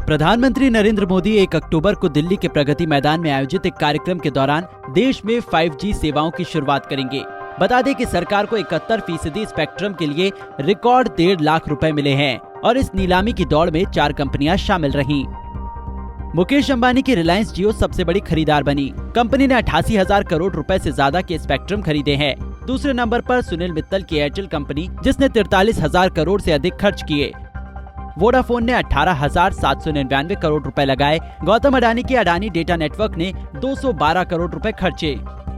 प्रधानमंत्री नरेंद्र मोदी 1 अक्टूबर को दिल्ली के प्रगति मैदान में आयोजित एक कार्यक्रम के दौरान देश में 5G सेवाओं की शुरुआत करेंगे। बता दें कि सरकार को 71% स्पेक्ट्रम के लिए रिकॉर्ड 1.5 लाख रुपए मिले हैं और इस नीलामी की दौड़ में 4 कंपनियां शामिल रहीं। मुकेश अंबानी की रिलायंस जियो सबसे बड़ी खरीदार बनी। कंपनी ने 88,000 करोड़ रुपए से ज्यादा के स्पेक्ट्रम खरीदे हैं। दूसरे नंबर पर सुनील मित्तल की एयरटेल कंपनी, जिसने 43,000 करोड़ से अधिक खर्च किए। वोडाफोन ने 18,799 करोड़ रुपए लगाए। गौतम अडानी की अडानी डेटा नेटवर्क ने 212 करोड़ रुपए खर्चे।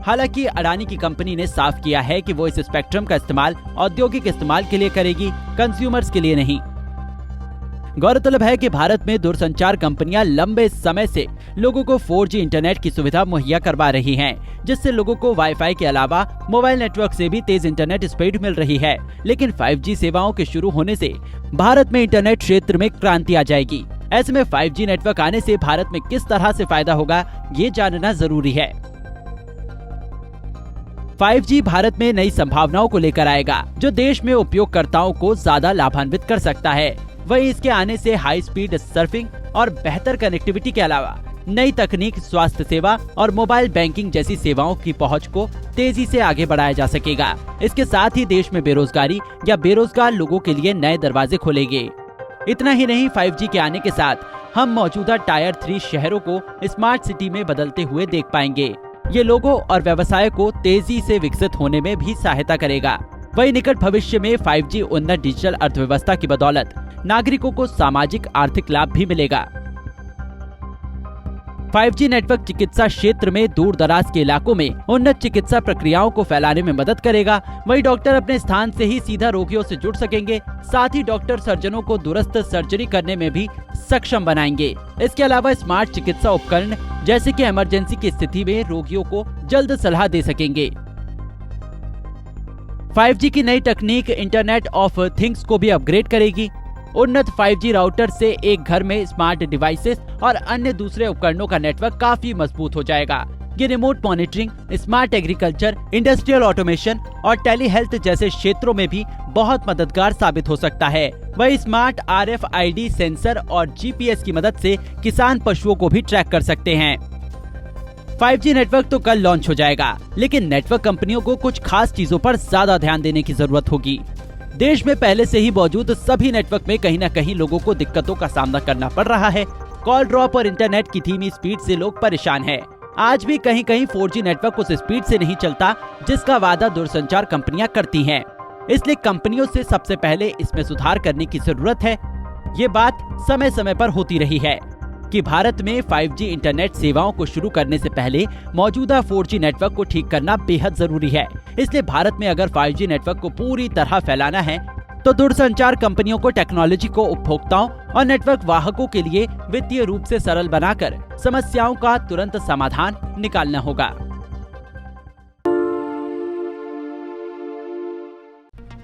हालांकि अडानी की कंपनी ने साफ किया है कि वो इस स्पेक्ट्रम का इस्तेमाल औद्योगिक इस्तेमाल के लिए करेगी, कंज्यूमर्स के लिए नहीं। गौरतलब है कि भारत में दूरसंचार कंपनियां लंबे समय से लोगों को 4G इंटरनेट की सुविधा मुहैया करवा रही हैं, जिससे लोगों को वाईफाई के अलावा मोबाइल नेटवर्क से भी तेज इंटरनेट स्पीड मिल रही है। लेकिन 5G सेवाओं के शुरू होने से भारत में इंटरनेट क्षेत्र में क्रांति आ जाएगी। ऐसे में 5G नेटवर्क आने से भारत में किस तरह से फायदा होगा, ये जानना जरूरी है। 5G भारत में नई संभावनाओं को लेकर आएगा, जो देश में उपयोगकर्ताओं को ज्यादा लाभान्वित कर सकता है। वहीं इसके आने से हाई स्पीड सर्फिंग और बेहतर कनेक्टिविटी के अलावा नई तकनीक, स्वास्थ्य सेवा और मोबाइल बैंकिंग जैसी सेवाओं की पहुंच को तेजी से आगे बढ़ाया जा सकेगा। इसके साथ ही देश में बेरोजगारी या बेरोजगार लोगों के लिए नए दरवाजे खोलेंगे। इतना ही नहीं, 5G के आने के साथ हम मौजूदा टायर 3 शहरों को स्मार्ट सिटी में बदलते हुए देख पाएंगे। ये लोगों और व्यवसाय को तेजी से विकसित होने में भी सहायता करेगा। वही निकट भविष्य में 5G उन्नत डिजिटल अर्थव्यवस्था की बदौलत नागरिकों को सामाजिक आर्थिक लाभ भी मिलेगा। 5G नेटवर्क चिकित्सा क्षेत्र में दूर दराज के इलाकों में उन्नत चिकित्सा प्रक्रियाओं को फैलाने में मदद करेगा। वहीं डॉक्टर अपने स्थान से ही सीधा रोगियों से जुड़ सकेंगे। साथ ही डॉक्टर सर्जनों को दूरस्थ सर्जरी करने में भी सक्षम बनाएंगे। इसके अलावा स्मार्ट चिकित्सा उपकरण जैसे कि इमरजेंसी की स्थिति में रोगियों को जल्द सलाह दे सकेंगे। 5G की नई तकनीक इंटरनेट ऑफ थिंग्स को भी अपग्रेड करेगी। उन्नत 5G राउटर से एक घर में स्मार्ट डिवाइसेस और अन्य दूसरे उपकरणों का नेटवर्क काफी मजबूत हो जाएगा। ये remote monitoring, smart agriculture, industrial automation और टेली हेल्थ जैसे क्षेत्रों में भी बहुत मददगार साबित हो सकता है। वही स्मार्ट RFID सेंसर और GPS की मदद से किसान पशुओं को भी ट्रैक कर सकते हैं। 5G नेटवर्क तो कल लॉन्च हो जाएगा, लेकिन नेटवर्क कंपनियों को कुछ खास चीजों पर ज्यादा ध्यान देने की जरूरत होगी। देश में पहले से ही मौजूद सभी नेटवर्क में कहीं न कहीं लोगों को दिक्कतों का सामना करना पड़ रहा है। कॉल ड्रॉप और इंटरनेट की धीमी स्पीड से लोग परेशान हैं। आज भी कहीं कहीं 4G नेटवर्क उस स्पीड से नहीं चलता जिसका वादा दूरसंचार कंपनियां करती हैं। इसलिए कंपनियों से सबसे पहले इसमें सुधार करने की जरूरत है। ये बात समय समय पर होती रही है कि भारत में 5G इंटरनेट सेवाओं को शुरू करने से पहले मौजूदा 4G नेटवर्क को ठीक करना बेहद जरूरी है। इसलिए भारत में अगर 5G नेटवर्क को पूरी तरह फैलाना है तो दूरसंचार कंपनियों को टेक्नोलॉजी को उपभोक्ताओं और नेटवर्क वाहकों के लिए वित्तीय रूप से सरल बनाकर समस्याओं का तुरंत समाधान निकालना होगा।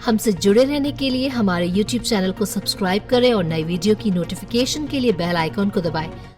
हमसे जुड़े रहने के लिए हमारे YouTube चैनल को सब्सक्राइब करें और नई वीडियो की नोटिफिकेशन के लिए बेल आइकॉन को दबाएं।